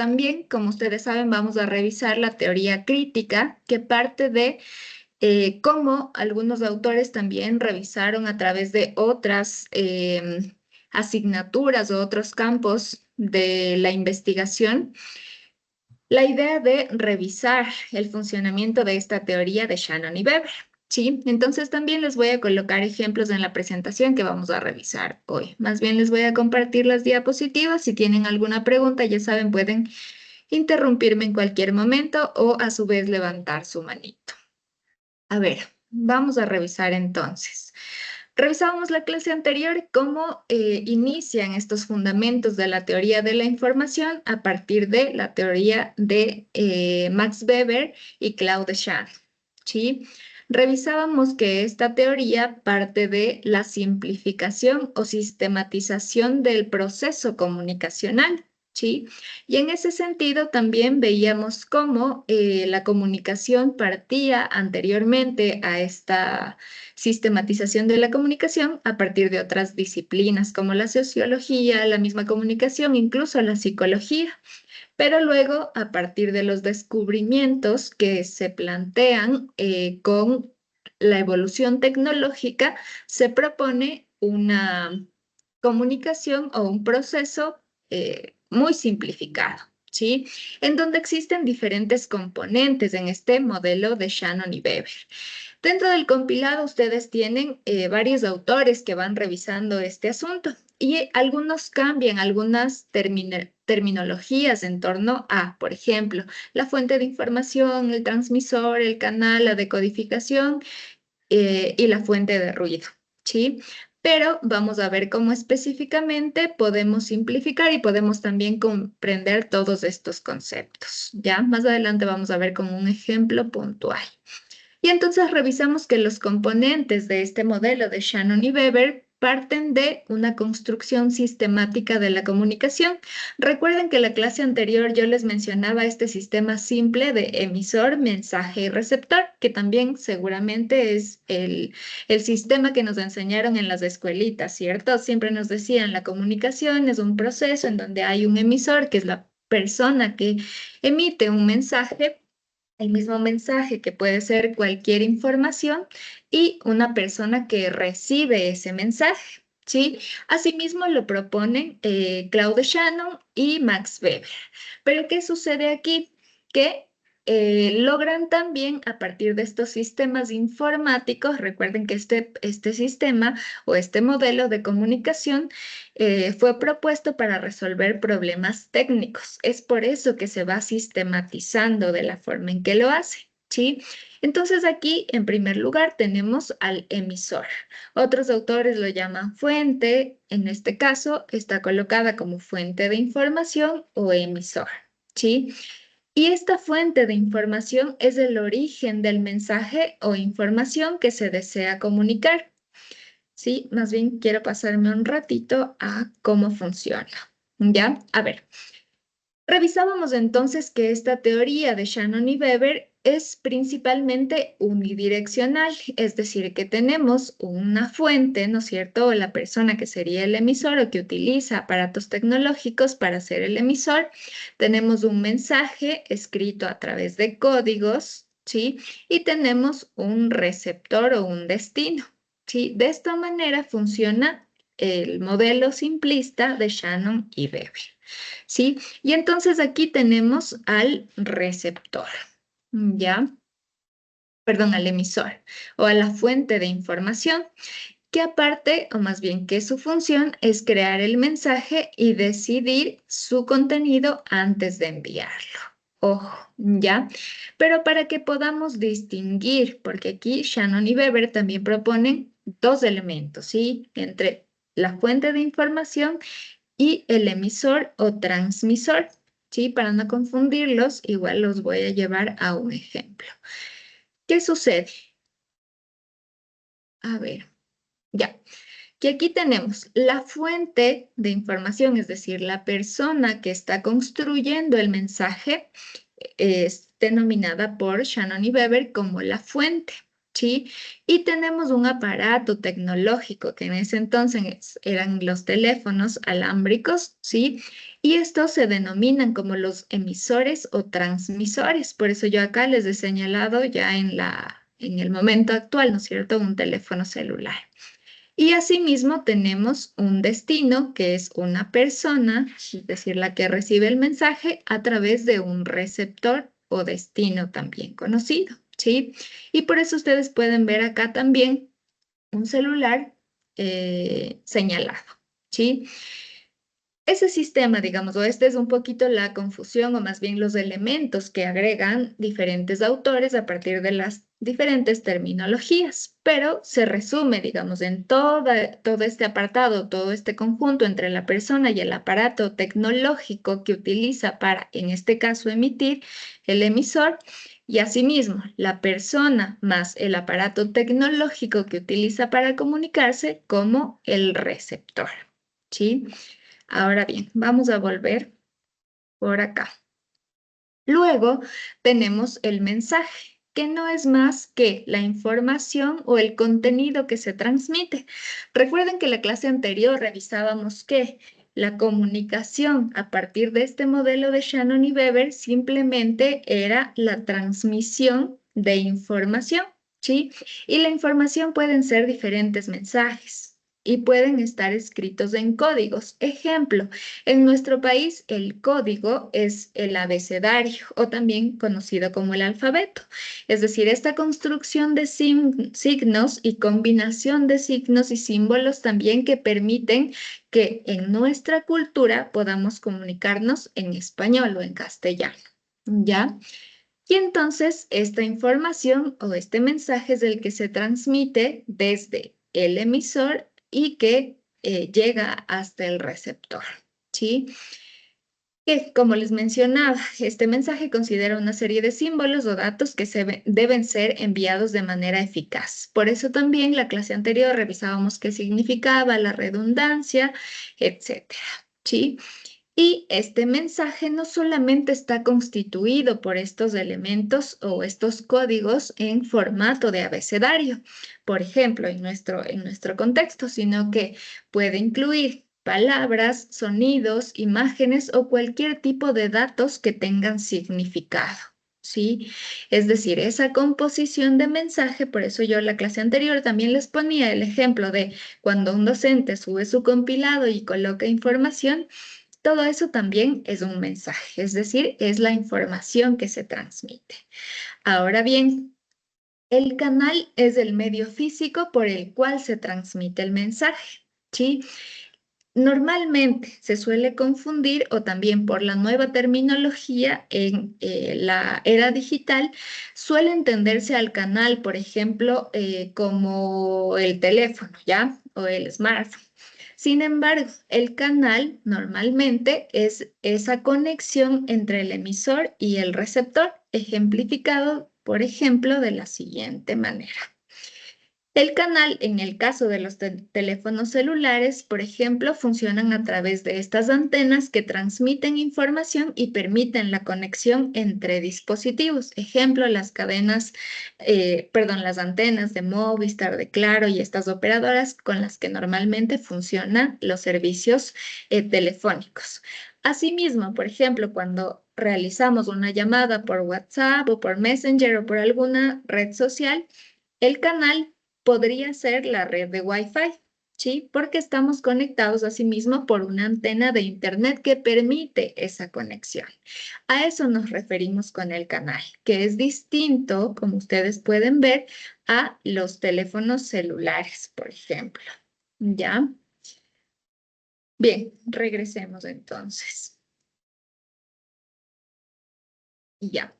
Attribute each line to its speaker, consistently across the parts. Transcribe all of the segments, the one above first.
Speaker 1: también, como ustedes saben, vamos a revisar la teoría crítica que parte de cómo algunos autores también revisaron a través de otras asignaturas o otros campos de la investigación la idea de revisar el funcionamiento de esta teoría de Shannon y Weber. Sí, entonces también les voy a colocar ejemplos en la presentación que vamos a revisar hoy. Más bien les voy a compartir las diapositivas. Si tienen alguna pregunta, ya saben, pueden interrumpirme en cualquier momento o a su vez levantar su manito. A ver, vamos a revisar entonces. Revisábamos la clase anterior cómo inician estos fundamentos de la teoría de la información a partir de la teoría de Max Weber y Claude Shannon, ¿sí? Revisábamos que esta teoría parte de la simplificación o sistematización del proceso comunicacional, ¿sí? Y en ese sentido también veíamos cómo la comunicación partía anteriormente a esta sistematización de la comunicación a partir de otras disciplinas como la sociología, la misma comunicación, incluso la psicología. Pero luego, a partir de los descubrimientos que se plantean con la evolución tecnológica, se propone una comunicación o un proceso muy simplificado, ¿sí? En donde existen diferentes componentes en este modelo de Shannon y Weber. Dentro del compilado ustedes tienen varios autores que van revisando este asunto y algunos cambian algunas terminologías en torno a, por ejemplo, la fuente de información, el transmisor, el canal, la decodificación y la fuente de ruido, ¿sí? Pero vamos a ver cómo específicamente podemos simplificar y podemos también comprender todos estos conceptos, ¿ya? Más adelante vamos a ver como un ejemplo puntual. Y entonces revisamos que los componentes de este modelo de Shannon y Weber parten de una construcción sistemática de la comunicación. Recuerden que en la clase anterior yo les mencionaba este sistema simple de emisor, mensaje y receptor, que también seguramente es el sistema que nos enseñaron en las escuelitas, ¿cierto? Siempre nos decían la comunicación es un proceso en donde hay un emisor, que es la persona que emite un mensaje, el mismo mensaje que puede ser cualquier información y una persona que recibe ese mensaje, ¿sí? Asimismo lo proponen Claude Shannon y Max Weber. Pero ¿qué sucede aquí? Que logran también a partir de estos sistemas informáticos, recuerden que este sistema o este modelo de comunicación fue propuesto para resolver problemas técnicos. Es por eso que se va sistematizando de la forma en que lo hace, ¿sí? Entonces aquí, en primer lugar, tenemos al emisor. Otros autores lo llaman fuente. En este caso, está colocada como fuente de información o emisor, ¿sí? Y esta fuente de información es el origen del mensaje o información que se desea comunicar. Sí, más bien quiero pasarme un ratito a cómo funciona. ¿Ya? A ver, revisábamos entonces que esta teoría de Shannon y Weber es principalmente unidireccional, es decir, que tenemos una fuente, ¿no es cierto? O la persona que sería el emisor o que utiliza aparatos tecnológicos para ser el emisor. Tenemos un mensaje escrito a través de códigos, ¿sí? Y tenemos un receptor o un destino, ¿sí? De esta manera funciona el modelo simplista de Shannon y Weber, ¿sí? Y entonces aquí tenemos al receptor, ¿ya? Perdón, al emisor o a la fuente de información, que aparte, o más bien que su función es crear el mensaje y decidir su contenido antes de enviarlo. Ojo, ¿ya? Pero para que podamos distinguir, porque aquí Shannon y Weber también proponen dos elementos, ¿sí? Entre la fuente de información y el emisor o transmisor, ¿sí? Para no confundirlos, igual los voy a llevar a un ejemplo. ¿Qué sucede? A ver, ya. Que aquí tenemos la fuente de información, es decir, la persona que está construyendo el mensaje es denominada por Shannon y Weber como la fuente. ¿sí? Y tenemos un aparato tecnológico que en ese entonces eran los teléfonos alámbricos, ¿sí? Y estos se denominan como los emisores o transmisores. Por eso yo acá les he señalado ya en el momento actual, ¿no es cierto? Un teléfono celular. Y asimismo tenemos un destino, que es una persona, es decir, la que recibe el mensaje a través de un receptor o destino también conocido, ¿sí? Y por eso ustedes pueden ver acá también un celular señalado, ¿sí? Ese sistema, digamos, o este es un poquito la confusión o más bien los elementos que agregan diferentes autores a partir de las diferentes terminologías, pero se resume, digamos, en todo este apartado, todo este conjunto entre la persona y el aparato tecnológico que utiliza para, en este caso, emitir el emisor, y asimismo la persona más el aparato tecnológico que utiliza para comunicarse como el receptor, ¿sí? Ahora bien, vamos a volver por acá. Luego tenemos el mensaje, que no es más que la información o el contenido que se transmite. Recuerden que en la clase anterior revisábamos que la comunicación a partir de este modelo de Shannon y Weber simplemente era la transmisión de información, ¿sí? Y la información pueden ser diferentes mensajes y pueden estar escritos en códigos. Ejemplo, en nuestro país, el código es el abecedario o también conocido como el alfabeto. Es decir, esta construcción de signos y combinación de signos y símbolos también que permiten que en nuestra cultura podamos comunicarnos en español o en castellano. ¿Ya? Y entonces esta información o este mensaje es el que se transmite desde el emisor y que llega hasta el receptor, ¿sí? Que, como les mencionaba, este mensaje considera una serie de símbolos o datos que deben ser enviados de manera eficaz. Por eso también la clase anterior revisábamos qué significaba la redundancia, etcétera, ¿sí? Y este mensaje no solamente está constituido por estos elementos o estos códigos en formato de abecedario, por ejemplo, en nuestro contexto, sino que puede incluir palabras, sonidos, imágenes o cualquier tipo de datos que tengan significado. ¿Sí? Es decir, esa composición de mensaje, por eso yo en la clase anterior también les ponía el ejemplo de cuando un docente sube su compilado y coloca información, todo eso también es un mensaje, es decir, es la información que se transmite. Ahora bien, el canal es el medio físico por el cual se transmite el mensaje, ¿sí? Normalmente se suele confundir o también por la nueva terminología en la era digital, suele entenderse al canal, por ejemplo, como el teléfono, ¿ya? O el smartphone. Sin embargo, el canal normalmente es esa conexión entre el emisor y el receptor, ejemplificado, por ejemplo, de la siguiente manera. El canal, en el caso de los teléfonos celulares, por ejemplo, funcionan a través de estas antenas que transmiten información y permiten la conexión entre dispositivos. Ejemplo, las antenas de Movistar, de Claro y estas operadoras con las que normalmente funcionan los servicios telefónicos. Asimismo, por ejemplo, cuando realizamos una llamada por WhatsApp o por Messenger o por alguna red social, el canal podría ser la red de Wi-Fi, ¿sí? Porque estamos conectados asimismo por una antena de Internet que permite esa conexión. A eso nos referimos con el canal, que es distinto, como ustedes pueden ver, a los teléfonos celulares, por ejemplo. ¿Ya? Bien, regresemos entonces. Ya.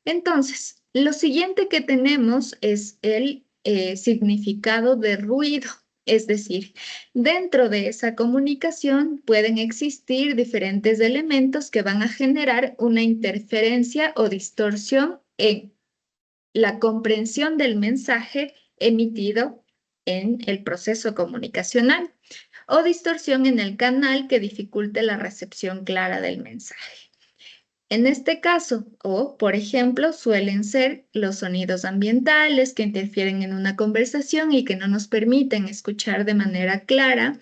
Speaker 1: Entonces, lo siguiente que tenemos es el significado de ruido. Es decir, dentro de esa comunicación pueden existir diferentes elementos que van a generar una interferencia o distorsión en la comprensión del mensaje emitido en el proceso comunicacional o distorsión en el canal que dificulte la recepción clara del mensaje. En este caso, o por ejemplo, suelen ser los sonidos ambientales que interfieren en una conversación y que no nos permiten escuchar de manera clara,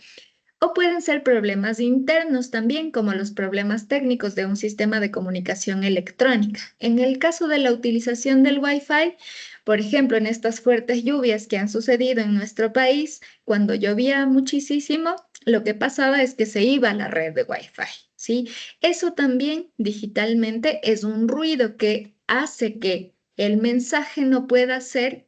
Speaker 1: o pueden ser problemas internos también, como los problemas técnicos de un sistema de comunicación electrónica. En el caso de la utilización del Wi-Fi, por ejemplo, en estas fuertes lluvias que han sucedido en nuestro país, cuando llovía muchísimo, lo que pasaba es que se iba a la red de Wi-Fi, ¿sí? Eso también digitalmente es un ruido que hace que el mensaje no pueda ser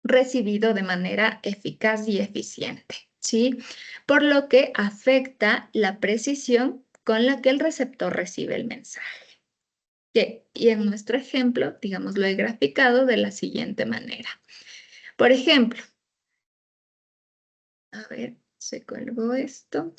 Speaker 1: recibido de manera eficaz y eficiente, ¿sí? Por lo que afecta la precisión con la que el receptor recibe el mensaje. Y en nuestro ejemplo, digamos, lo he graficado de la siguiente manera. Por ejemplo, a ver, se colgó esto.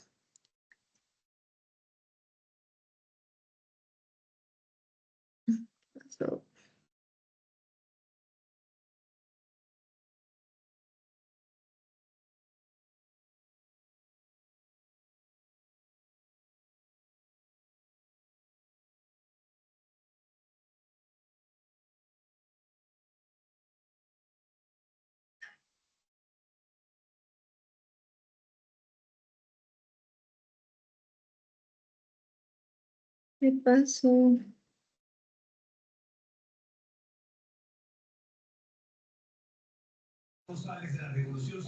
Speaker 1: ¿Qué pasó?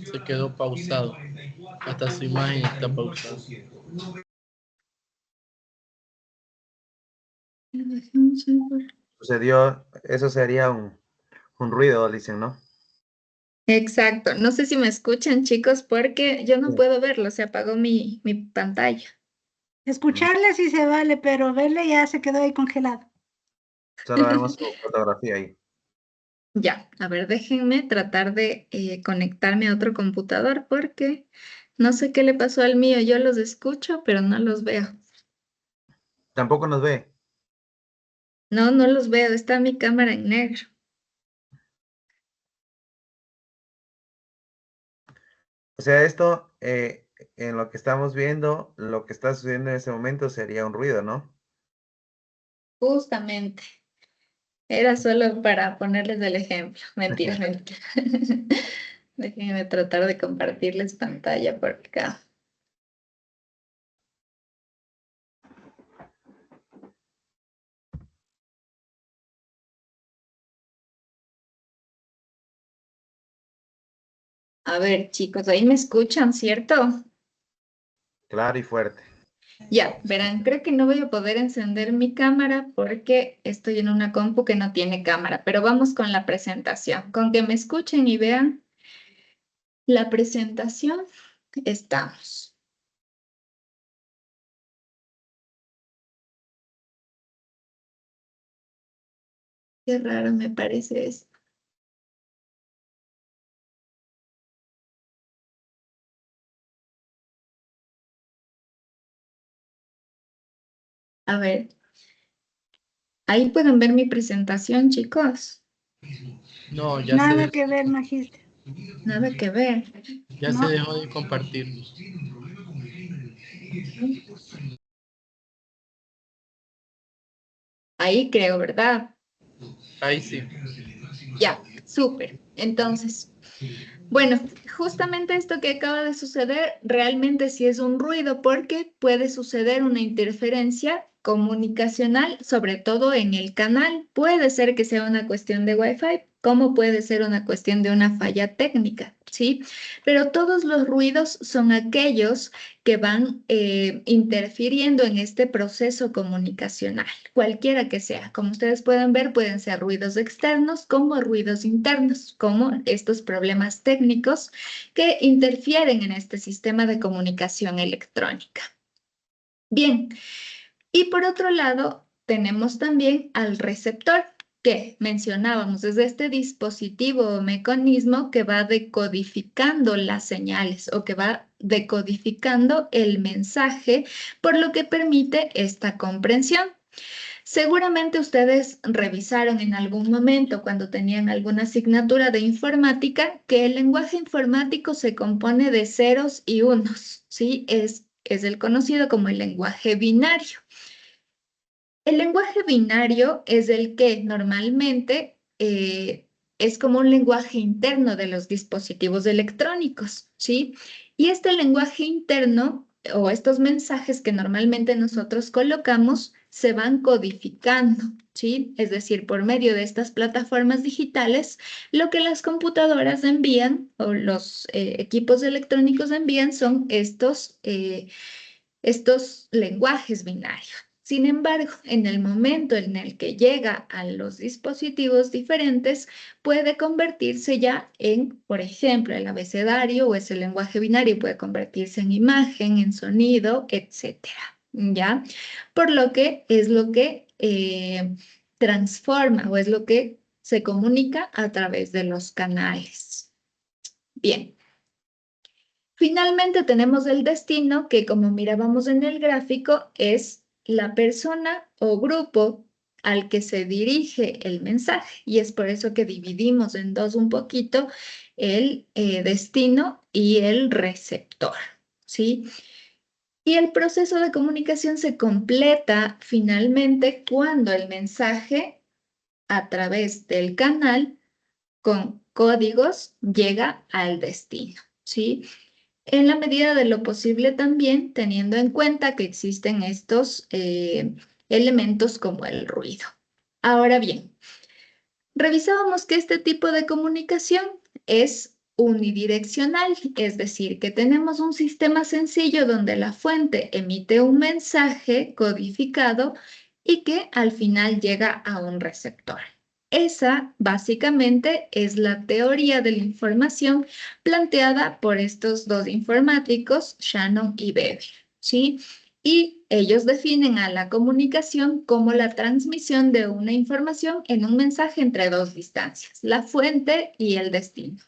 Speaker 2: Se quedó pausado. Hasta su imagen está pausada.
Speaker 3: Sucedió, eso sería un ruido, dicen, ¿no?
Speaker 1: Exacto. No sé si me escuchan, chicos, porque yo no
Speaker 3: Sí.
Speaker 1: puedo verlo. Se apagó mi pantalla.
Speaker 4: Escucharle sí se vale, pero verle ya se quedó ahí congelado.
Speaker 3: Solo vemos su fotografía ahí.
Speaker 1: Ya, a ver, déjenme tratar de conectarme a otro computador porque no sé qué le pasó al mío. Yo los escucho, pero no los veo.
Speaker 3: Tampoco nos ve.
Speaker 1: No, no los veo. Está mi cámara en negro.
Speaker 3: O sea, esto, en lo que estamos viendo, lo que está sucediendo en ese momento sería un ruido, ¿no?
Speaker 1: Justamente. Era solo para ponerles el ejemplo. Mentira, mentira. Déjenme tratar de compartirles pantalla por acá. A ver, chicos, ahí me escuchan, ¿cierto?
Speaker 3: Claro y fuerte.
Speaker 1: Ya, verán, creo que no voy a poder encender mi cámara porque estoy en una compu que no tiene cámara, pero vamos con la presentación. Con que me escuchen y vean la presentación, estamos. Qué raro me parece esto. A ver, ahí pueden ver mi presentación, chicos.
Speaker 2: No, ya
Speaker 4: Nada que ver, Magista.
Speaker 1: Nada que ver.
Speaker 2: se
Speaker 4: No.
Speaker 2: dejó de compartir.
Speaker 1: Ahí creo, ¿verdad?
Speaker 2: Ahí sí.
Speaker 1: Ya, súper. Entonces, bueno, justamente esto que acaba de suceder realmente sí es un ruido porque puede suceder una interferencia comunicacional, sobre todo en el canal. Puede ser que sea una cuestión de Wi-Fi, como puede ser una cuestión de una falla técnica, ¿sí? Pero todos los ruidos son aquellos que van interfiriendo en este proceso comunicacional, cualquiera que sea. Como ustedes pueden ver, pueden ser ruidos externos como ruidos internos, como estos problemas técnicos que interfieren en este sistema de comunicación electrónica. Bien, y por otro lado, tenemos también al receptor, que mencionábamos, es este dispositivo o mecanismo que va decodificando las señales o que va decodificando el mensaje, por lo que permite esta comprensión. Seguramente ustedes revisaron en algún momento cuando tenían alguna asignatura de informática que el lenguaje informático se compone de ceros y unos, ¿sí? Es el conocido como el lenguaje binario. El lenguaje binario es el que normalmente es como un lenguaje interno de los dispositivos electrónicos, ¿sí? Y este lenguaje interno o estos mensajes que normalmente nosotros colocamos se van codificando, ¿sí? Es decir, por medio de estas plataformas digitales, lo que las computadoras envían o los equipos electrónicos envían son estos lenguajes binarios. Sin embargo, en el momento en el que llega a los dispositivos diferentes, puede convertirse ya en, por ejemplo, el abecedario o ese lenguaje binario puede convertirse en imagen, en sonido, etcétera, ¿ya? Por lo que es lo que transforma o es lo que se comunica a través de los canales. Bien. Finalmente tenemos el destino, que como mirábamos en el gráfico, es la persona o grupo al que se dirige el mensaje. Y es por eso que dividimos en dos un poquito el destino y el receptor, ¿sí? Y el proceso de comunicación se completa finalmente cuando el mensaje a través del canal con códigos llega al destino, ¿sí? En la medida de lo posible también teniendo en cuenta que existen estos elementos como el ruido. Ahora bien, revisábamos que este tipo de comunicación es unidireccional, es decir, que tenemos un sistema sencillo donde la fuente emite un mensaje codificado y que al final llega a un receptor. Esa básicamente es la teoría de la información planteada por estos dos informáticos, Shannon y Weber, ¿sí? Y ellos definen a la comunicación como la transmisión de una información en un mensaje entre dos distancias, la fuente y el destino,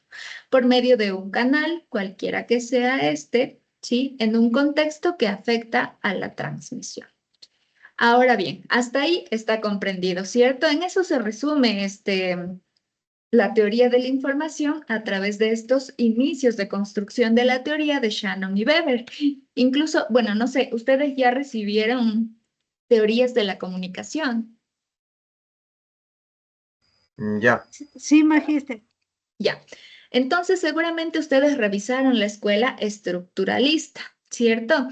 Speaker 1: por medio de un canal, cualquiera que sea este, ¿sí? En un contexto que afecta a la transmisión. Ahora bien, hasta ahí está comprendido, ¿cierto? En eso se resume la teoría de la información a través de estos inicios de construcción de la teoría de Shannon y Weber. Incluso, bueno, no sé, ustedes ya recibieron teorías de la comunicación.
Speaker 3: Ya.
Speaker 4: Sí, magíster.
Speaker 1: Ya. Entonces, seguramente ustedes revisaron la escuela estructuralista, ¿cierto?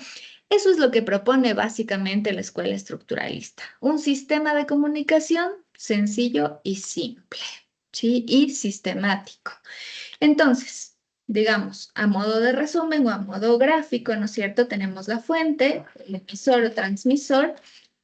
Speaker 1: Eso es lo que propone básicamente la escuela estructuralista. Un sistema de comunicación sencillo y simple, ¿sí? Y sistemático. Entonces, digamos, a modo de resumen o a modo gráfico, ¿no es cierto? Tenemos la fuente, el emisor o transmisor.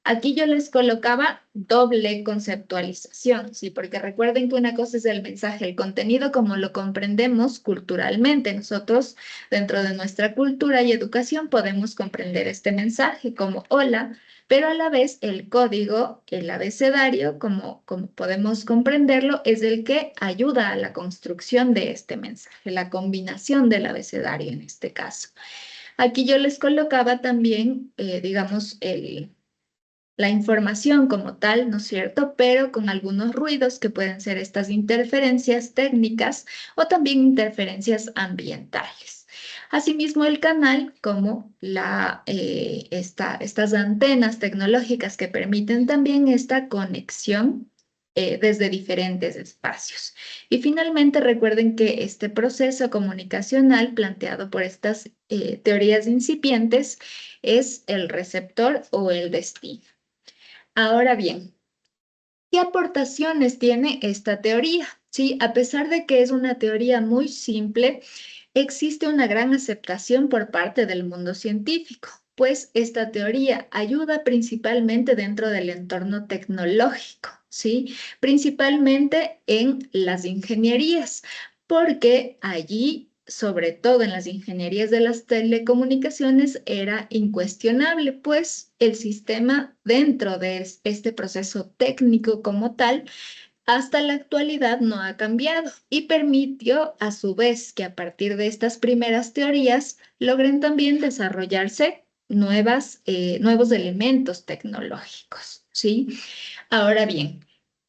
Speaker 1: Aquí yo les colocaba doble conceptualización, ¿sí? Porque recuerden que una cosa es el mensaje, el contenido como lo comprendemos culturalmente. Nosotros, dentro de nuestra cultura y educación, podemos comprender este mensaje como hola, pero a la vez el código, el abecedario, como podemos comprenderlo, es el que ayuda a la construcción de este mensaje, la combinación del abecedario en este caso. Aquí yo les colocaba también, digamos, la información como tal, ¿no es cierto? Pero con algunos ruidos que pueden ser estas interferencias técnicas o también interferencias ambientales. Asimismo, el canal como estas antenas tecnológicas que permiten también esta conexión desde diferentes espacios. Y finalmente, recuerden que este proceso comunicacional planteado por estas teorías incipientes es el receptor o el destino. Ahora bien, ¿qué aportaciones tiene esta teoría? Sí, a pesar de que es una teoría muy simple, existe una gran aceptación por parte del mundo científico, pues esta teoría ayuda principalmente dentro del entorno tecnológico, ¿sí? Principalmente en las ingenierías, porque allí, sobre todo en las ingenierías de las telecomunicaciones, era incuestionable, pues el sistema dentro de este proceso técnico como tal hasta la actualidad no ha cambiado y permitió a su vez que a partir de estas primeras teorías logren también desarrollarse nuevos elementos tecnológicos, ¿sí? Ahora bien,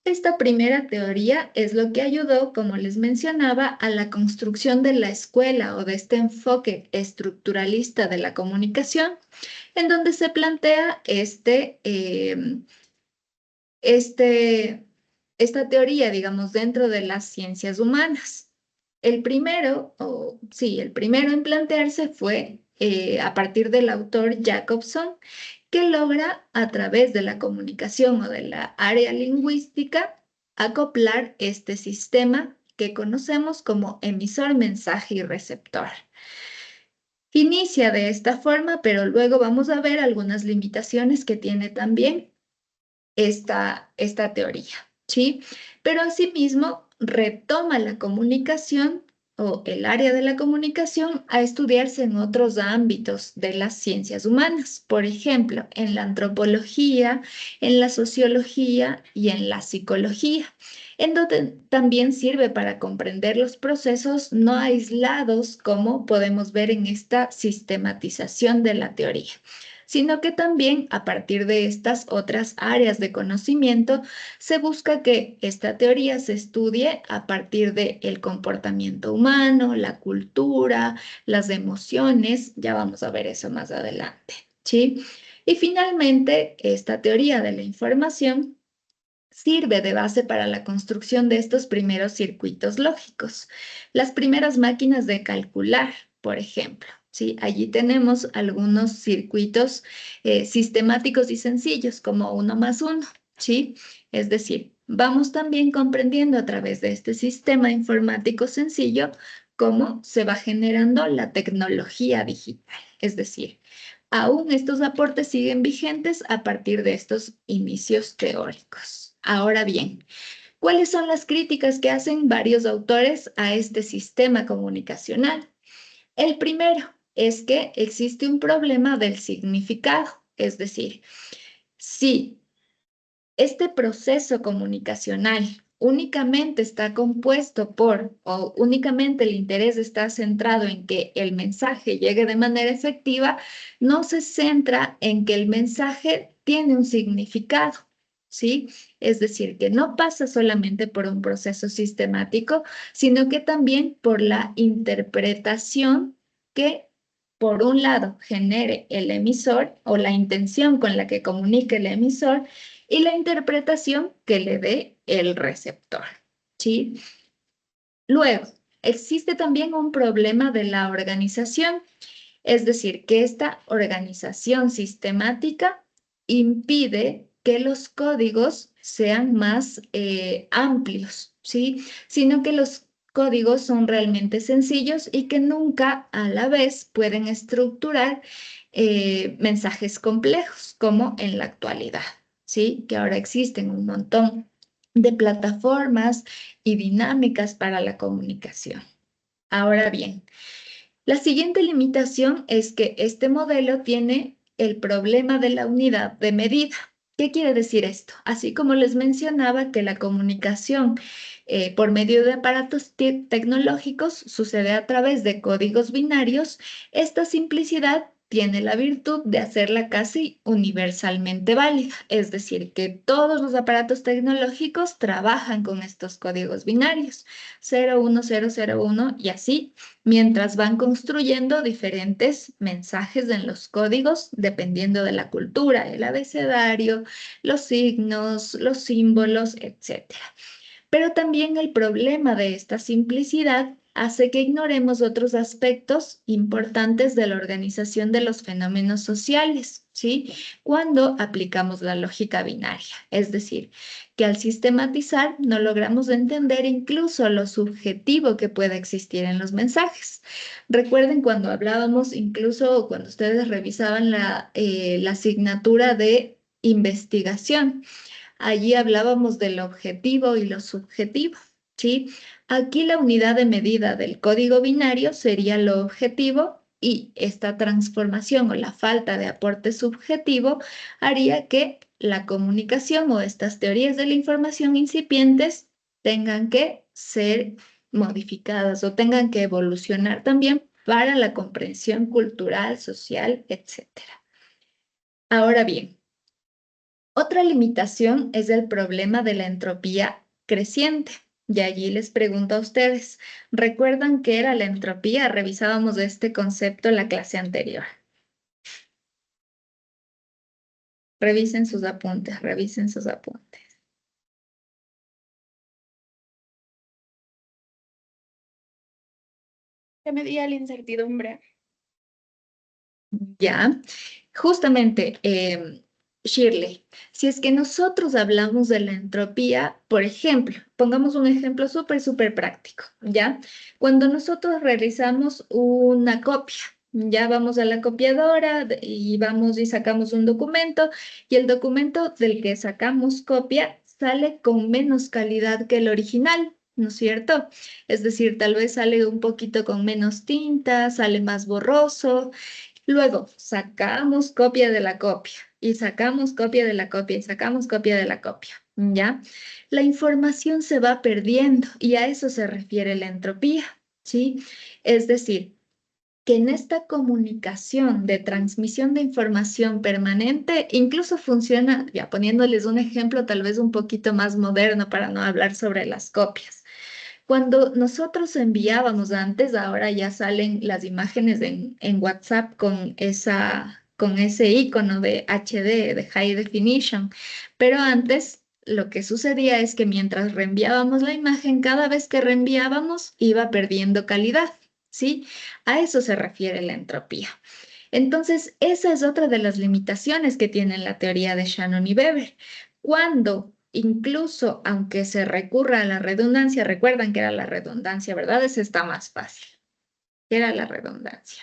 Speaker 1: esta primera teoría es lo que ayudó, como les mencionaba, a la construcción de la escuela o de este enfoque estructuralista de la comunicación, en donde se plantea esta teoría, digamos, dentro de las ciencias humanas. El primero en plantearse fue a partir del autor Jacobson, que logra a través de la comunicación o de la área lingüística acoplar este sistema que conocemos como emisor, mensaje y receptor. Inicia de esta forma, pero luego vamos a ver algunas limitaciones que tiene también esta teoría, ¿sí? Pero asimismo retoma la comunicación o el área de la comunicación a estudiarse en otros ámbitos de las ciencias humanas, por ejemplo, en la antropología, en la sociología y en la psicología, en donde también sirve para comprender los procesos no aislados, como podemos ver en esta sistematización de la teoría, sino que también a partir de estas otras áreas de conocimiento se busca que esta teoría se estudie a partir del comportamiento humano, la cultura, las emociones. Ya vamos a ver eso más adelante, ¿sí? Y finalmente, esta teoría de la información sirve de base para la construcción de estos primeros circuitos lógicos, las primeras máquinas de calcular, por ejemplo. ¿Sí? Allí tenemos algunos circuitos sistemáticos y sencillos, como 1 más 1, ¿sí? Es decir, vamos también comprendiendo a través de este sistema informático sencillo cómo se va generando la tecnología digital. Es decir, aún estos aportes siguen vigentes a partir de estos inicios teóricos. Ahora bien, ¿cuáles son las críticas que hacen varios autores a este sistema comunicacional? El primero es que existe un problema del significado, es decir, si este proceso comunicacional únicamente está compuesto o únicamente el interés está centrado en que el mensaje llegue de manera efectiva, no se centra en que el mensaje tiene un significado, ¿sí? Es decir, que no pasa solamente por un proceso sistemático, sino que también por la interpretación que, por un lado, genere el emisor o la intención con la que comunique el emisor, y la interpretación que le dé el receptor, ¿sí? Luego, existe también un problema de la organización, es decir, que esta organización sistemática impide que los códigos sean más amplios, ¿sí? Sino que los códigos son realmente sencillos y que nunca a la vez pueden estructurar mensajes complejos, como en la actualidad, ¿sí? Que ahora existen un montón de plataformas y dinámicas para la comunicación. Ahora bien, la siguiente limitación es que este modelo tiene el problema de la unidad de medida. ¿Qué quiere decir esto? Así como les mencionaba que la comunicación por medio de aparatos tecnológicos sucede a través de códigos binarios, esta simplicidad tiene la virtud de hacerla casi universalmente válida, es decir, que todos los aparatos tecnológicos trabajan con estos códigos binarios, 01001 y así, mientras van construyendo diferentes mensajes en los códigos dependiendo de la cultura, el abecedario, los signos, los símbolos, etc. Pero también el problema de esta simplicidad hace que ignoremos otros aspectos importantes de la organización de los fenómenos sociales, ¿sí? Cuando aplicamos la lógica binaria, es decir, que al sistematizar no logramos entender incluso lo subjetivo que puede existir en los mensajes. Recuerden cuando hablábamos, incluso cuando ustedes revisaban la asignatura de investigación, allí hablábamos del objetivo y lo subjetivo, ¿sí? Aquí la unidad de medida del código binario sería lo objetivo y esta transformación o la falta de aporte subjetivo haría que la comunicación o estas teorías de la información incipientes tengan que ser modificadas o tengan que evolucionar también para la comprensión cultural, social, etc. Ahora bien, otra limitación es el problema de la entropía creciente. Y allí les pregunto a ustedes, ¿recuerdan qué era la entropía? Revisábamos este concepto en la clase anterior. Revisen sus apuntes, revisen sus apuntes.
Speaker 5: Que me diga la incertidumbre.
Speaker 1: Ya, justamente, Shirley, si es que nosotros hablamos de la entropía, por ejemplo, pongamos un ejemplo súper práctico, ¿ya? Cuando nosotros realizamos una copia, ya vamos a la copiadora y vamos y sacamos un documento y el documento del que sacamos copia sale con menos calidad que el original, ¿no es cierto? Es decir, tal vez sale un poquito con menos tinta, sale más borroso. Luego sacamos copia de la copia y sacamos copia de la copia y sacamos copia de la copia, ¿ya? La información se va perdiendo y a eso se refiere la entropía, ¿sí? Es decir, que en esta comunicación de transmisión de información permanente incluso funciona, ya poniéndoles un ejemplo tal vez un poquito más moderno para no hablar sobre las copias. Cuando nosotros enviábamos antes, ahora ya salen las imágenes en WhatsApp con ese icono de HD, de High Definition. Pero antes lo que sucedía es que mientras reenviábamos la imagen, cada vez que reenviábamos iba perdiendo calidad, ¿sí? A eso se refiere la entropía. Entonces, esa es otra de las limitaciones que tiene la teoría de Shannon y Weber. Cuando incluso, aunque se recurra a la redundancia, recuerdan que era la redundancia, ¿verdad? Esa está más fácil. ¿Qué era la redundancia?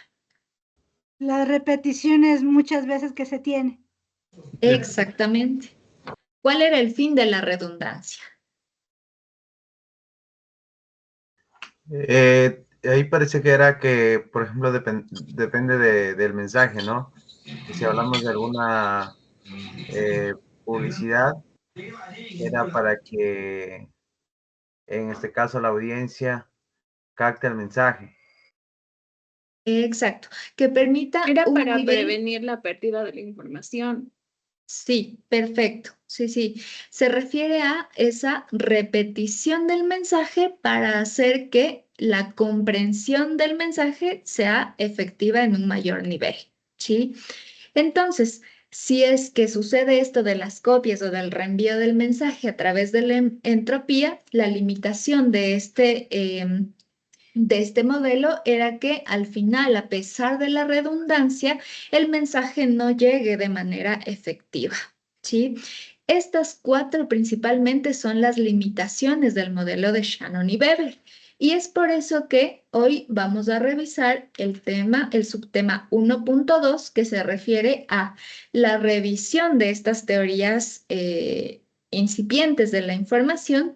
Speaker 4: Las repeticiones muchas veces que se tiene.
Speaker 1: Exactamente. ¿Cuál era el fin de la redundancia?
Speaker 3: Ahí parece que era que, por ejemplo, depende del mensaje, ¿no? Si hablamos de alguna publicidad, era para que, en este caso, la audiencia capte el mensaje.
Speaker 1: Exacto. Que permita
Speaker 5: Era
Speaker 1: un
Speaker 5: para
Speaker 1: nivel.
Speaker 5: prevenir la pérdida de la información.
Speaker 1: Sí, perfecto. Sí. Se refiere a esa repetición del mensaje para hacer que la comprensión del mensaje sea efectiva en un mayor nivel, ¿sí? Entonces, si es que sucede esto de las copias o del reenvío del mensaje a través de la entropía, la limitación de este modelo era que al final, a pesar de la redundancia, el mensaje no llegue de manera efectiva, ¿sí? Estas cuatro principalmente son las limitaciones del modelo de Shannon y Weber. Y es por eso que hoy vamos a revisar el subtema 1.2, que se refiere a la revisión de estas teorías incipientes de la información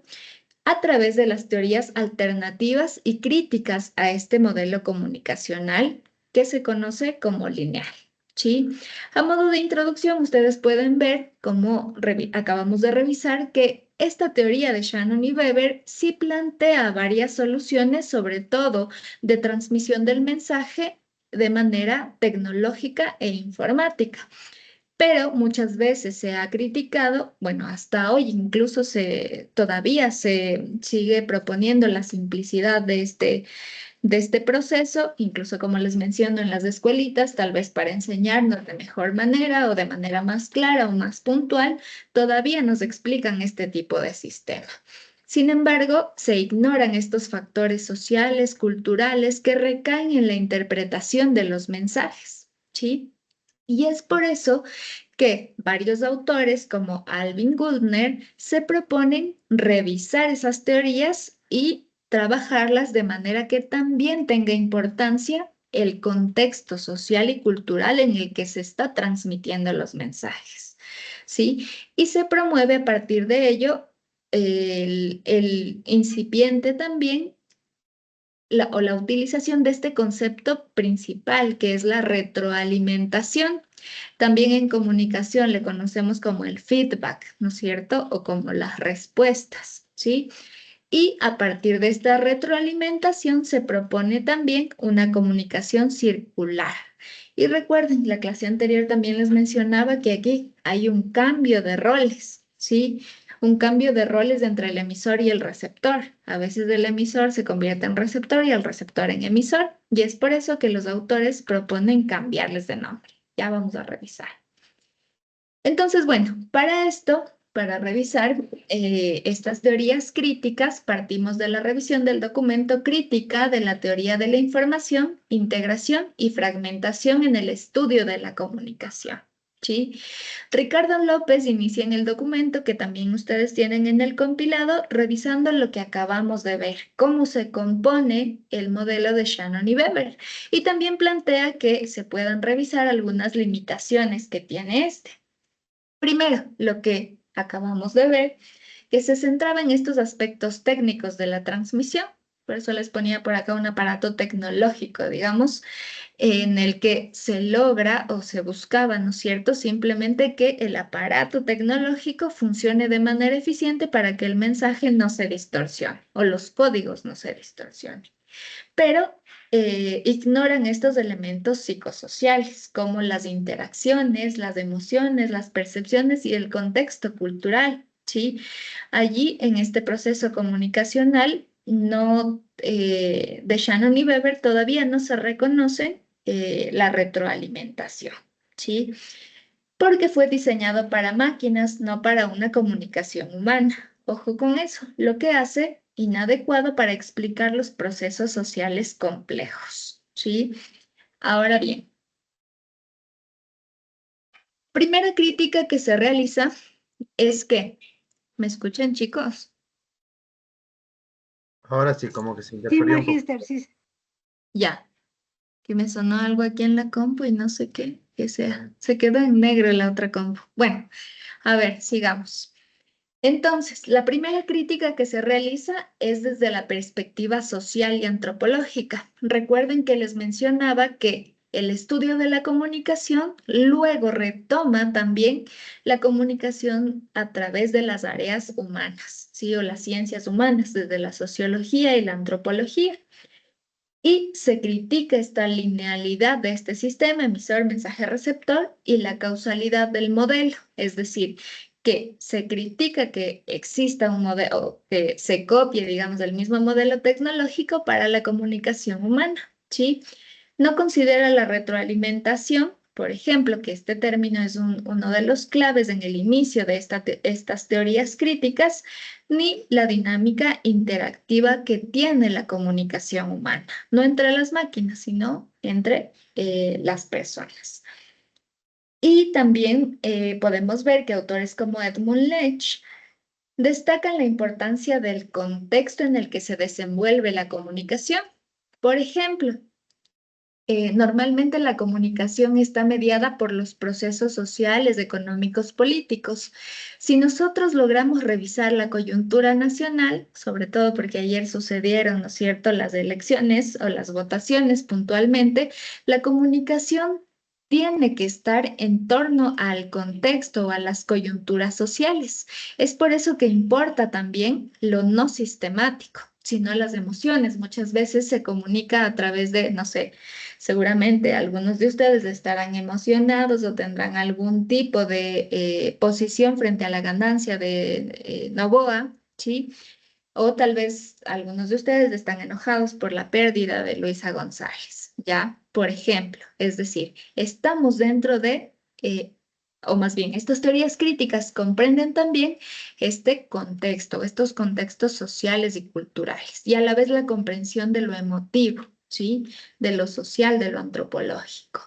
Speaker 1: a través de las teorías alternativas y críticas a este modelo comunicacional que se conoce como lineal. ¿Sí? A modo de introducción, ustedes pueden ver, como acabamos de revisar, que esta teoría de Shannon y Weber sí plantea varias soluciones, sobre todo de transmisión del mensaje de manera tecnológica e informática. Pero muchas veces se ha criticado, bueno, hasta hoy incluso todavía se sigue proponiendo la simplicidad de este proceso, incluso como les menciono en las escuelitas, tal vez para enseñarnos de mejor manera o de manera más clara o más puntual, todavía nos explican este tipo de sistema. Sin embargo, se ignoran estos factores sociales, culturales que recaen en la interpretación de los mensajes, ¿sí? Y es por eso que varios autores como Alvin Goldner se proponen revisar esas teorías y trabajarlas de manera que también tenga importancia el contexto social y cultural en el que se está transmitiendo los mensajes, ¿sí? Y se promueve a partir de ello el incipiente también o la utilización de este concepto principal, que es la retroalimentación. También en comunicación le conocemos como el feedback, ¿no es cierto? O como las respuestas, ¿sí? Y a partir de esta retroalimentación se propone también una comunicación circular. Y recuerden, la clase anterior también les mencionaba que aquí hay un cambio de roles, ¿sí? Un cambio de roles entre el emisor y el receptor. A veces el emisor se convierte en receptor y el receptor en emisor. Y es por eso que los autores proponen cambiarles de nombre. Ya vamos a revisar. Entonces, bueno, para esto para revisar estas teorías críticas, partimos de la revisión del documento Crítica de la teoría de la información, integración y fragmentación en el estudio de la comunicación. ¿Sí? Ricardo López inicia en el documento que también ustedes tienen en el compilado, revisando lo que acabamos de ver, cómo se compone el modelo de Shannon y Weber. Y también plantea que se puedan revisar algunas limitaciones que tiene este. Primero, lo que acabamos de ver, que se centraba en estos aspectos técnicos de la transmisión. Por eso les ponía por acá un aparato tecnológico, digamos, en el que se logra o se buscaba, ¿no es cierto?, simplemente que el aparato tecnológico funcione de manera eficiente para que el mensaje no se distorsione o los códigos no se distorsionen. Pero ignoran estos elementos psicosociales como las interacciones, las emociones, las percepciones y el contexto cultural, ¿sí? Allí en este proceso comunicacional de Shannon y Weber todavía no se reconoce la retroalimentación, ¿sí? Porque fue diseñado para máquinas, no para una comunicación humana. Ojo con eso, lo que hace inadecuado para explicar los procesos sociales complejos, ¿sí? Ahora bien, primera crítica que se realiza es que, ¿me escuchan, chicos?
Speaker 3: Ahora sí, como que se
Speaker 4: Sí,
Speaker 3: interfirió un poco.
Speaker 4: Magister, sí.
Speaker 1: Ya, que me sonó algo aquí en la compu y no sé qué sea. Se quedó en negro la otra compu. Bueno, a ver, sigamos. Entonces, la primera crítica que se realiza es desde la perspectiva social y antropológica. Recuerden que les mencionaba que el estudio de la comunicación luego retoma también la comunicación a través de las áreas humanas, ¿sí? O las ciencias humanas, desde la sociología y la antropología. Y se critica esta linealidad de este sistema emisor, mensaje, receptor y la causalidad del modelo, es decir, que se critica que exista un modelo, que se copie, digamos, del mismo modelo tecnológico para la comunicación humana, ¿sí? No considera la retroalimentación, por ejemplo, que este término es uno de los claves en el inicio de estas teorías críticas, ni la dinámica interactiva que tiene la comunicación humana, no entre las máquinas, sino entre las personas. Y también podemos ver que autores como Edmund Leach destacan la importancia del contexto en el que se desenvuelve la comunicación. Por ejemplo, normalmente la comunicación está mediada por los procesos sociales, económicos, políticos. Si nosotros logramos revisar la coyuntura nacional, sobre todo porque ayer sucedieron, ¿no es cierto?, las elecciones o las votaciones puntualmente, la comunicación tiene que estar en torno al contexto o a las coyunturas sociales. Es por eso que importa también lo no sistemático, sino las emociones. Muchas veces se comunica a través de, no sé, seguramente algunos de ustedes estarán emocionados o tendrán algún tipo de posición frente a la ganancia de Noboa, ¿sí? O tal vez algunos de ustedes están enojados por la pérdida de Luisa González, ¿ya? Por ejemplo, es decir, estamos dentro de, o más bien, estas teorías críticas comprenden también este contexto, estos contextos sociales y culturales, y a la vez la comprensión de lo emotivo, ¿sí? De lo social, de lo antropológico.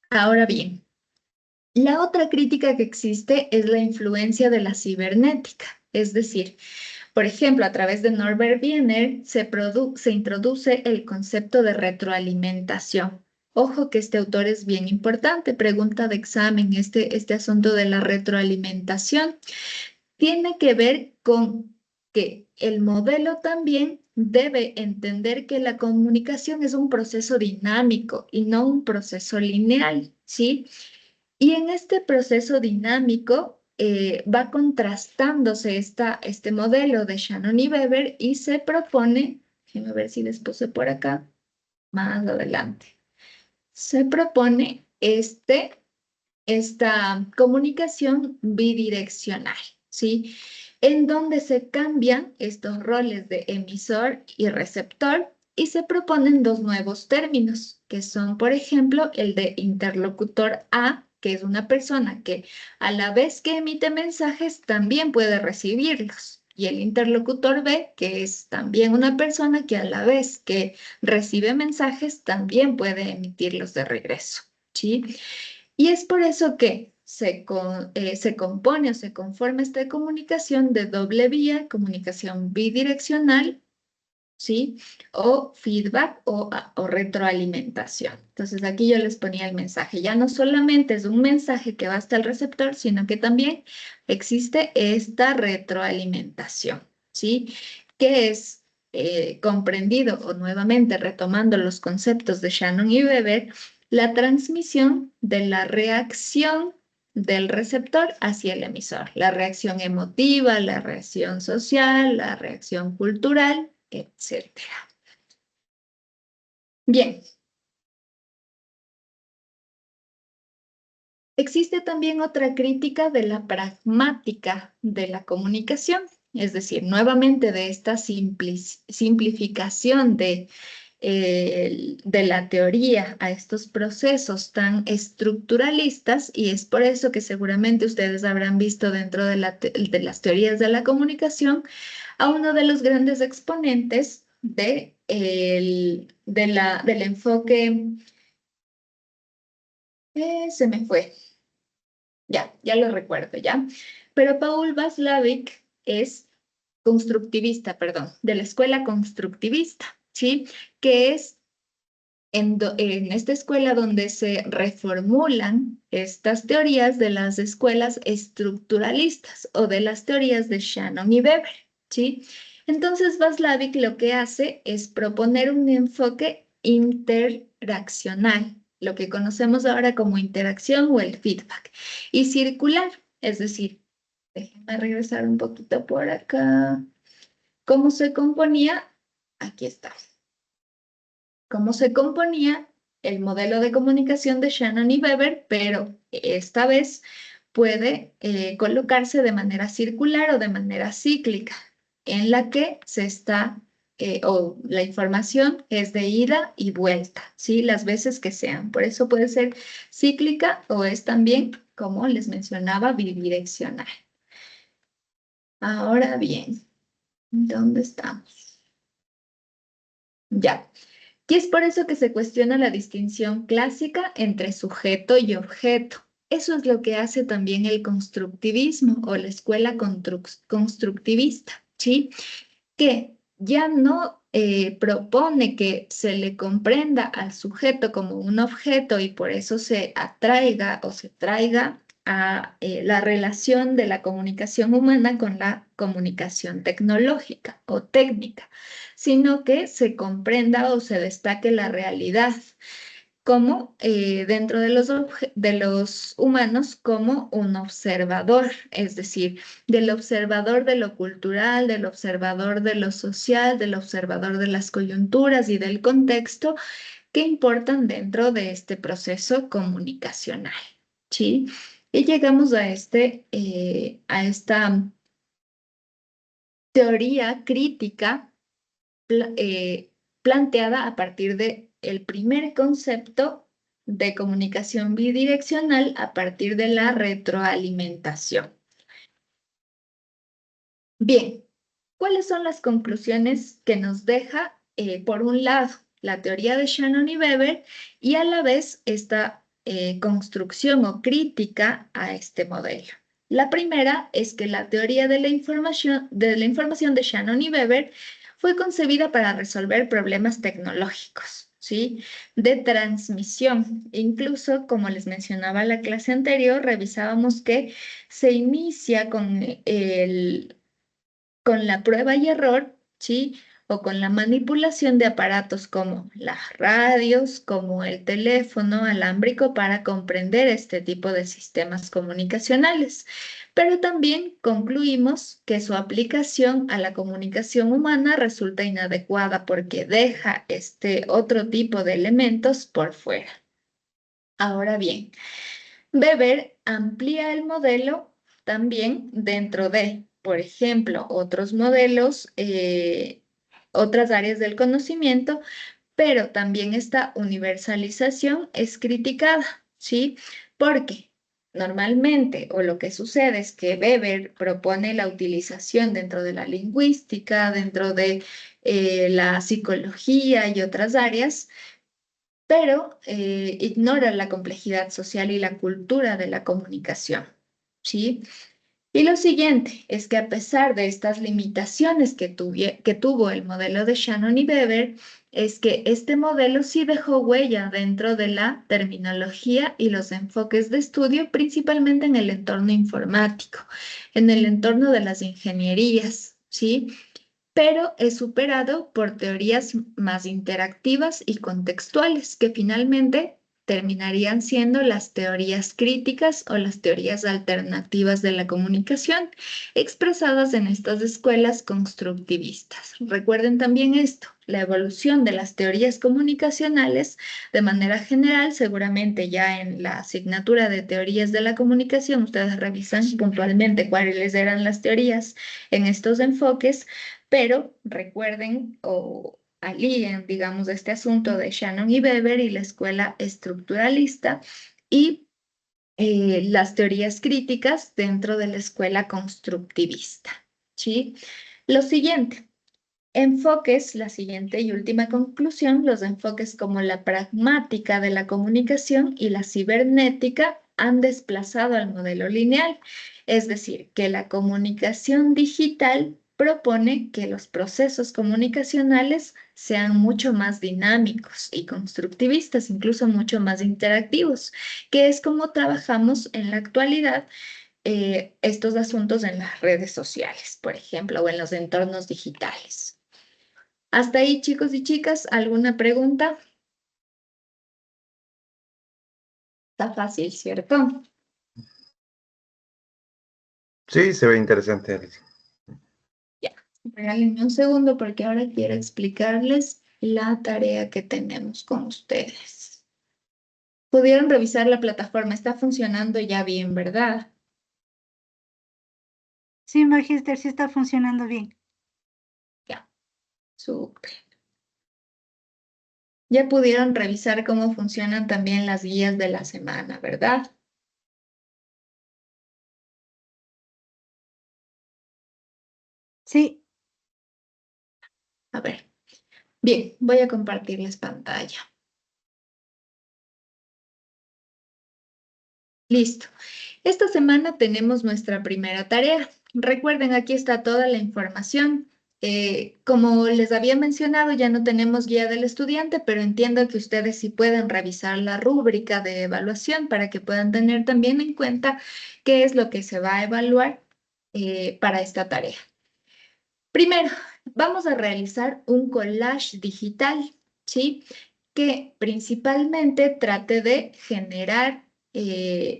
Speaker 1: Ahora bien, la otra crítica que existe es la influencia de la cibernética, es decir, por ejemplo, a través de Norbert Wiener se introduce el concepto de retroalimentación. Ojo que este autor es bien importante, pregunta de examen, este asunto de la retroalimentación tiene que ver con que el modelo también debe entender que la comunicación es un proceso dinámico y no un proceso lineal, ¿sí? Y en este proceso dinámico va contrastándose este modelo de Shannon y Weber y se propone, déjenme ver si les puse por acá, más adelante, se propone esta comunicación bidireccional, ¿sí? En donde se cambian estos roles de emisor y receptor y se proponen dos nuevos términos, que son, por ejemplo, el de interlocutor A que es una persona que a la vez que emite mensajes, también puede recibirlos. Y el interlocutor B, que es también una persona que a la vez que recibe mensajes, también puede emitirlos de regreso, ¿sí? Y es por eso que se compone o se conforma esta comunicación de doble vía, comunicación bidireccional, ¿sí? O feedback o retroalimentación. Entonces aquí yo les ponía el mensaje. Ya no solamente es un mensaje que va hasta el receptor, sino que también existe esta retroalimentación, ¿sí? Que es comprendido, o nuevamente retomando los conceptos de Shannon y Weber, la transmisión de la reacción del receptor hacia el emisor, la reacción emotiva, la reacción social, la reacción cultural, etcétera. Bien. Existe también otra crítica de la pragmática de la comunicación, es decir, nuevamente de esta simplificación de la teoría a estos procesos tan estructuralistas, y es por eso que seguramente ustedes habrán visto dentro de las teorías de la comunicación a uno de los grandes exponentes del enfoque, se me fue, ya lo recuerdo, ¿ya? Pero Paul Václavic es constructivista, perdón, de la escuela constructivista, ¿sí? Que es en esta escuela donde se reformulan estas teorías de las escuelas estructuralistas o de las teorías de Shannon y Weber, ¿sí? Entonces, Václavic lo que hace es proponer un enfoque interaccional, lo que conocemos ahora como interacción o el feedback, y circular, es decir, déjenme regresar un poquito por acá. ¿Cómo se componía? Aquí está. ¿Cómo se componía el modelo de comunicación de Shannon y Weber? Pero esta vez puede colocarse de manera circular o de manera cíclica, en la que o la información es de ida y vuelta, ¿sí? Las veces que sean. Por eso puede ser cíclica o es también, como les mencionaba, bidireccional. Ahora bien, ¿dónde estamos? Ya. Y es por eso que se cuestiona la distinción clásica entre sujeto y objeto. Eso es lo que hace también el constructivismo o la escuela constructivista, ¿sí? Que ya no propone que se le comprenda al sujeto como un objeto y por eso se atraiga o se traiga a la relación de la comunicación humana con la comunicación tecnológica o técnica, sino que se comprenda o se destaque la realidad como dentro de los humanos como un observador, es decir, del observador de lo cultural, del observador de lo social, del observador de las coyunturas y del contexto que importan dentro de este proceso comunicacional, ¿sí? Y llegamos a esta teoría crítica planteada a partir de el primer concepto de comunicación bidireccional a partir de la retroalimentación. Bien, ¿cuáles son las conclusiones que nos deja, por un lado, la teoría de Shannon y Weber y a la vez esta construcción o crítica a este modelo? La primera es que la teoría de la información de Shannon y Weber fue concebida para resolver problemas tecnológicos, ¿sí? De transmisión. Incluso, como les mencionaba en la clase anterior, revisábamos que se inicia con la prueba y error, ¿sí? O con la manipulación de aparatos como las radios, como el teléfono alámbrico para comprender este tipo de sistemas comunicacionales. Pero también concluimos que su aplicación a la comunicación humana resulta inadecuada porque deja este otro tipo de elementos por fuera. Ahora bien, Weber amplía el modelo también dentro de, por ejemplo, otros modelos, otras áreas del conocimiento, pero también esta universalización es criticada, ¿sí? Porque normalmente, o lo que sucede es que Weber propone la utilización dentro de la lingüística, dentro de la psicología y otras áreas, pero ignora la complejidad social y la cultura de la comunicación, ¿sí? Y lo siguiente es que a pesar de estas limitaciones que tuvo el modelo de Shannon y Weber, es que este modelo sí dejó huella dentro de la terminología y los enfoques de estudio, principalmente en el entorno informático, en el entorno de las ingenierías, ¿sí? Pero es superado por teorías más interactivas y contextuales, que finalmente terminarían siendo las teorías críticas o las teorías alternativas de la comunicación, expresadas en estas escuelas constructivistas. Recuerden también esto, la evolución de las teorías comunicacionales de manera general, seguramente ya en la asignatura de teorías de la comunicación, ustedes revisan puntualmente cuáles eran las teorías en estos enfoques, pero recuerden o alíen, digamos, este asunto de Shannon y Weber y la escuela estructuralista y las teorías críticas dentro de la escuela constructivista, ¿sí? Lo siguiente, enfoques, la siguiente y última conclusión, los enfoques como la pragmática de la comunicación y la cibernética han desplazado al modelo lineal, es decir, que la comunicación digital propone que los procesos comunicacionales sean mucho más dinámicos y constructivistas, incluso mucho más interactivos, que es como trabajamos en la actualidad estos asuntos en las redes sociales, por ejemplo, o en los entornos digitales. Hasta ahí, chicos y chicas, ¿alguna pregunta? Está fácil, ¿cierto?
Speaker 3: Sí, se ve interesante, Alicia.
Speaker 1: Ya, regálenme un segundo porque ahora quiero explicarles la tarea que tenemos con ustedes. Pudieron revisar la plataforma, está funcionando ya bien, ¿verdad?
Speaker 4: Sí, Magister, sí está funcionando bien.
Speaker 1: Ya, súper. Ya pudieron revisar cómo funcionan también las guías de la semana, ¿verdad?
Speaker 4: Sí,
Speaker 1: A ver. Bien, voy a compartirles pantalla. Listo. Esta semana tenemos nuestra primera tarea. Recuerden, aquí está toda la información. Como les había mencionado, ya no tenemos guía del estudiante, pero entiendo que ustedes sí pueden revisar la rúbrica de evaluación para que puedan tener también en cuenta qué es lo que se va a evaluar para esta tarea. Primero, vamos a realizar un collage digital, ¿sí? Que principalmente trate de generar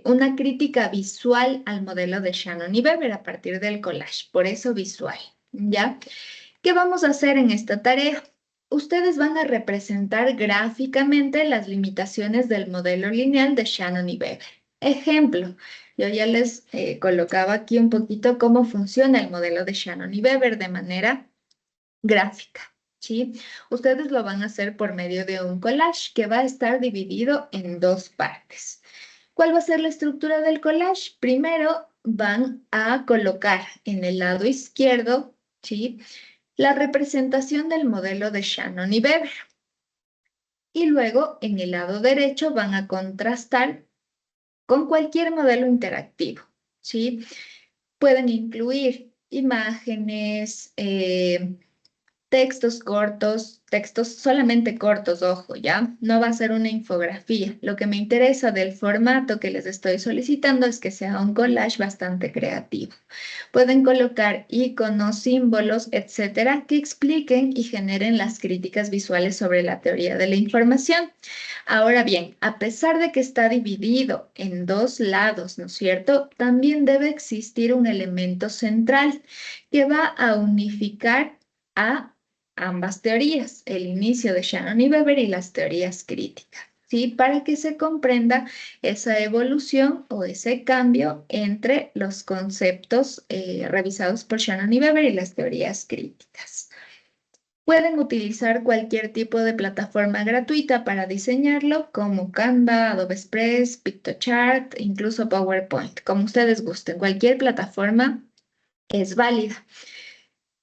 Speaker 1: una crítica visual al modelo de Shannon y Weber a partir del collage, por eso visual, ¿ya? ¿Qué vamos a hacer en esta tarea? Ustedes van a representar gráficamente las limitaciones del modelo lineal de Shannon y Weber. Ejemplo, yo ya les colocaba aquí un poquito cómo funciona el modelo de Shannon y Weber de manera gráfica, ¿sí? Ustedes lo van a hacer por medio de un collage que va a estar dividido en dos partes. ¿Cuál va a ser la estructura del collage? Primero van a colocar en el lado izquierdo, ¿sí? La representación del modelo de Shannon y Weber. Y luego en el lado derecho van a contrastar con cualquier modelo interactivo, ¿sí? Pueden incluir imágenes, textos cortos, textos solamente cortos, ojo, ¿ya? No va a ser una infografía. Lo que me interesa del formato que les estoy solicitando es que sea un collage bastante creativo. Pueden colocar iconos, símbolos, etcétera, que expliquen y generen las críticas visuales sobre la teoría de la información. Ahora bien, a pesar de que está dividido en dos lados, ¿no es cierto? También debe existir un elemento central que va a unificar a ambas teorías, el inicio de Shannon y Weber y las teorías críticas, ¿sí? Para que se comprenda esa evolución o ese cambio entre los conceptos revisados por Shannon y Weber y las teorías críticas. Pueden utilizar cualquier tipo de plataforma gratuita para diseñarlo, como Canva, Adobe Express, PictoChart, incluso PowerPoint, como ustedes gusten. Cualquier plataforma es válida.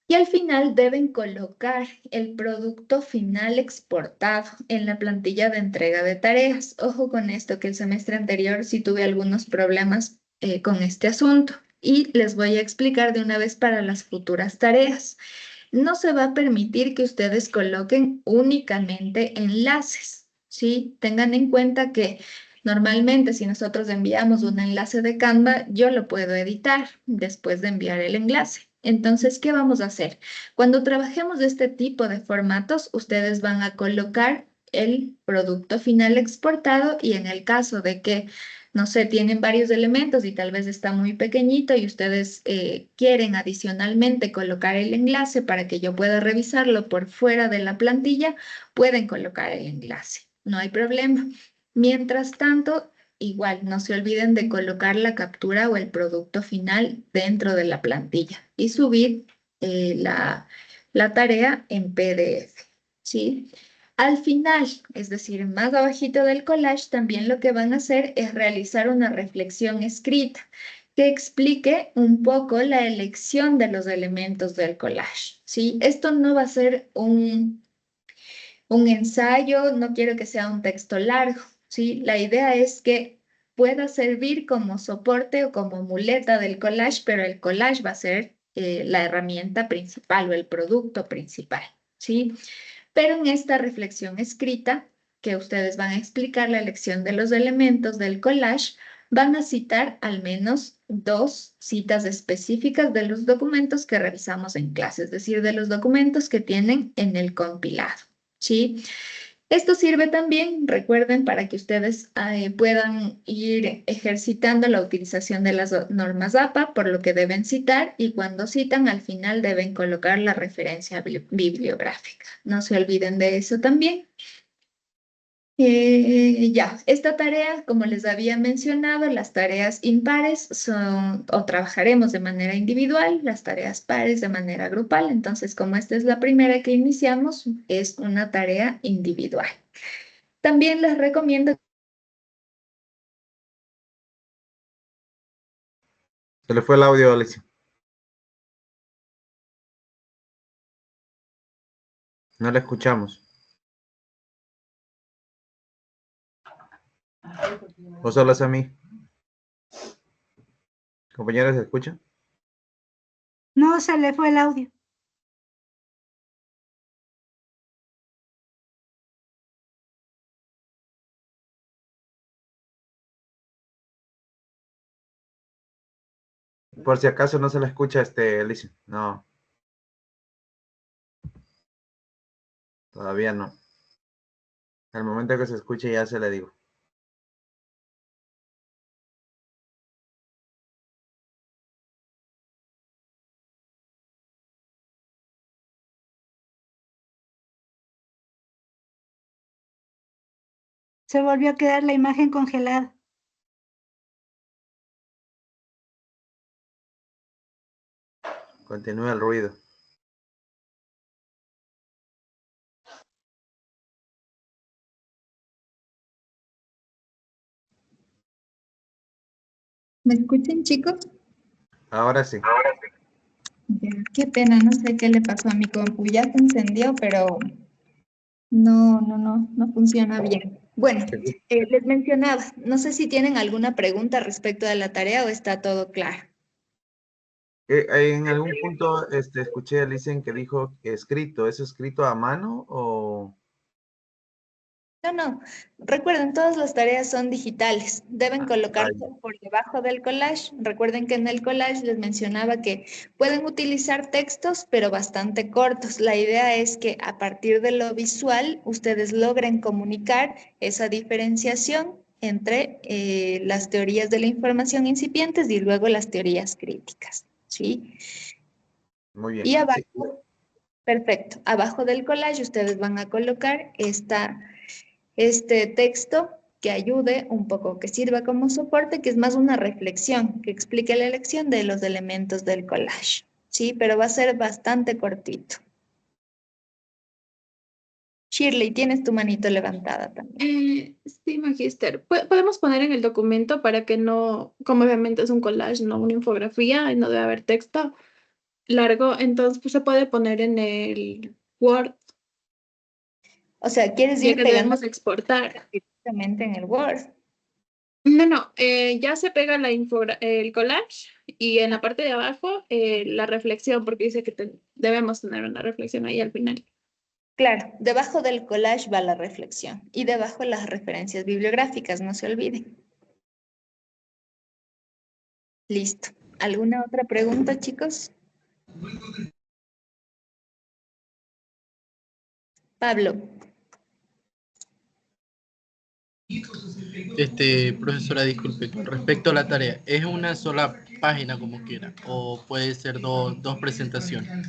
Speaker 1: Y al final deben colocar el producto final exportado en la plantilla de entrega de tareas. Ojo con esto, que el semestre anterior sí tuve algunos problemas con este asunto y les voy a explicar de una vez para las futuras tareas. No se va a permitir que ustedes coloquen únicamente enlaces, ¿sí? Tengan en cuenta que normalmente si nosotros enviamos un enlace de Canva, yo lo puedo editar después de enviar el enlace. Entonces, ¿qué vamos a hacer? Cuando trabajemos de este tipo de formatos, ustedes van a colocar el producto final exportado y en el caso de que no sé, tienen varios elementos y tal vez está muy pequeñito y ustedes quieren adicionalmente colocar el enlace para que yo pueda revisarlo por fuera de la plantilla, pueden colocar el enlace, no hay problema. Mientras tanto, igual, no se olviden de colocar la captura o el producto final dentro de la plantilla y subir la tarea en PDF, ¿sí? Al final, es decir, más abajito del collage, también lo que van a hacer es realizar una reflexión escrita que explique un poco la elección de los elementos del collage, ¿sí? Esto no va a ser un ensayo, no quiero que sea un texto largo, ¿sí? La idea es que pueda servir como soporte o como muleta del collage, pero el collage va a ser la herramienta principal o el producto principal, ¿sí? Pero en esta reflexión escrita, que ustedes van a explicar la elección de los elementos del collage, van a citar al menos 2 citas específicas de los documentos que revisamos en clase, es decir, de los documentos que tienen en el compilado, ¿sí? Esto sirve también, recuerden, para que ustedes puedan ir ejercitando la utilización de las normas APA, por lo que deben citar y cuando citan al final deben colocar la referencia bibliográfica. No se olviden de eso también. Ya, esta tarea, como les había mencionado, las tareas impares son, o trabajaremos de manera individual, las tareas pares de manera grupal. Entonces, como esta es la primera que iniciamos, es una tarea individual. También les recomiendo.
Speaker 3: Se le fue el audio, Alicia. No la escuchamos. ¿O solo es a mí? Compañeros, ¿se escucha?
Speaker 4: No, se le fue el audio.
Speaker 3: Por si acaso no se la escucha, Alicia. No. Todavía no. Al momento que se escuche ya se le digo.
Speaker 4: Se volvió a quedar la imagen congelada.
Speaker 3: Continúa el ruido.
Speaker 1: ¿Me escuchan, chicos?
Speaker 3: Ahora sí.
Speaker 1: Ya, qué pena, no sé qué le pasó a mi compu. Ya se encendió, pero no funciona bien. Bueno, les mencionaba, no sé si tienen alguna pregunta respecto de la tarea o está todo claro.
Speaker 3: En algún punto escuché a Alicia que dijo que escrito. ¿Es escrito a mano o...?
Speaker 1: No, recuerden, todas las tareas son digitales, deben colocarse
Speaker 3: ya.
Speaker 1: por debajo del collage. Recuerden que en el collage les mencionaba que pueden utilizar textos, pero bastante cortos. La idea es que a partir de lo visual, ustedes logren comunicar esa diferenciación entre las teorías de la información incipientes y luego las teorías críticas, ¿sí?
Speaker 3: Muy bien.
Speaker 1: Y
Speaker 3: Sí.
Speaker 1: abajo, perfecto, abajo del collage ustedes van a colocar este texto que ayude un poco, que sirva como soporte, que es más una reflexión, que explique la elección de los elementos del collage, ¿sí? Pero va a ser bastante cortito. Shirley, tienes tu manito levantada también.
Speaker 5: Sí, magíster. Podemos poner en el documento para que no, como obviamente es un collage, no una infografía, y no debe haber texto largo, entonces pues, se puede poner en el Word,
Speaker 1: O sea, ¿quieres
Speaker 5: ya
Speaker 1: ir
Speaker 5: que
Speaker 1: pegando
Speaker 5: debemos exportar.
Speaker 1: directamente en el Word?
Speaker 5: No, ya se pega el collage y en la parte de abajo la reflexión, porque dice que debemos tener una reflexión ahí al final.
Speaker 1: Claro, debajo del collage va la reflexión y debajo las referencias bibliográficas, no se olviden. Listo. ¿Alguna otra pregunta, chicos? Pablo.
Speaker 2: Profesora, disculpe, con respecto a la tarea, ¿es una sola página como quiera o puede ser dos presentaciones?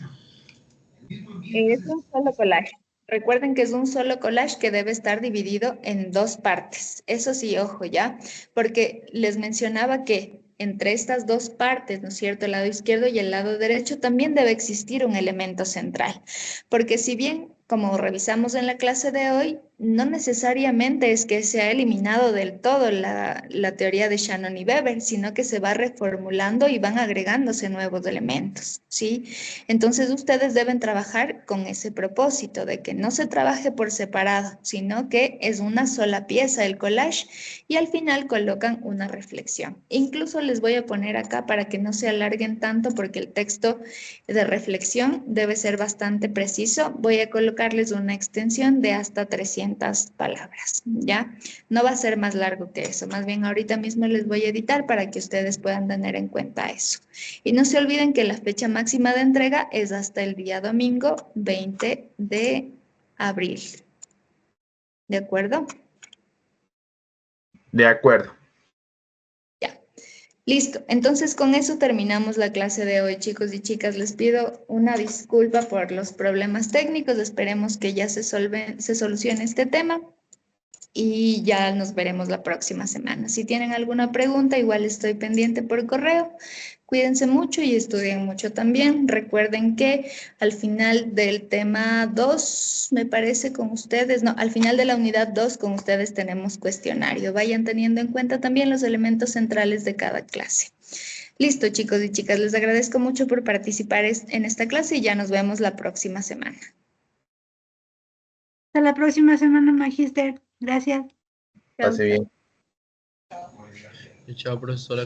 Speaker 1: Es un solo collage. Recuerden que es un solo collage que debe estar dividido en dos partes. Eso sí, ojo ya, porque les mencionaba que entre estas dos partes, ¿no es cierto? El lado izquierdo y el lado derecho también debe existir un elemento central. Porque si bien, como revisamos en la clase de hoy, no necesariamente es que se ha eliminado del todo la teoría de Shannon y Weber, sino que se va reformulando y van agregándose nuevos elementos, ¿sí? Entonces ustedes deben trabajar con ese propósito de que no se trabaje por separado, sino que es una sola pieza el collage y al final colocan una reflexión. Incluso les voy a poner acá para que no se alarguen tanto porque el texto de reflexión debe ser bastante preciso. Voy a colocarles una extensión de hasta 300 palabras, ¿ya? No va a ser más largo que eso, más bien ahorita mismo les voy a editar para que ustedes puedan tener en cuenta eso. Y no se olviden que la fecha máxima de entrega es hasta el día domingo 20 de abril. ¿De acuerdo?
Speaker 3: De acuerdo.
Speaker 1: Ya. Listo. Entonces con eso terminamos la clase de hoy, chicos y chicas. Les pido una disculpa por los problemas técnicos. Esperemos que ya se solucione este tema. Y ya nos veremos la próxima semana. Si tienen alguna pregunta, igual estoy pendiente por correo. Cuídense mucho y estudien mucho también. Recuerden que al final del tema 2, me parece con ustedes, no, al final de la unidad 2 con ustedes tenemos cuestionario. Vayan teniendo en cuenta también los elementos centrales de cada clase. Listo, chicos y chicas, les agradezco mucho por participar en esta clase y ya nos vemos la próxima semana.
Speaker 4: Hasta la próxima semana, Magister. Gracias.
Speaker 3: Pase bien.
Speaker 2: Chao, profesora.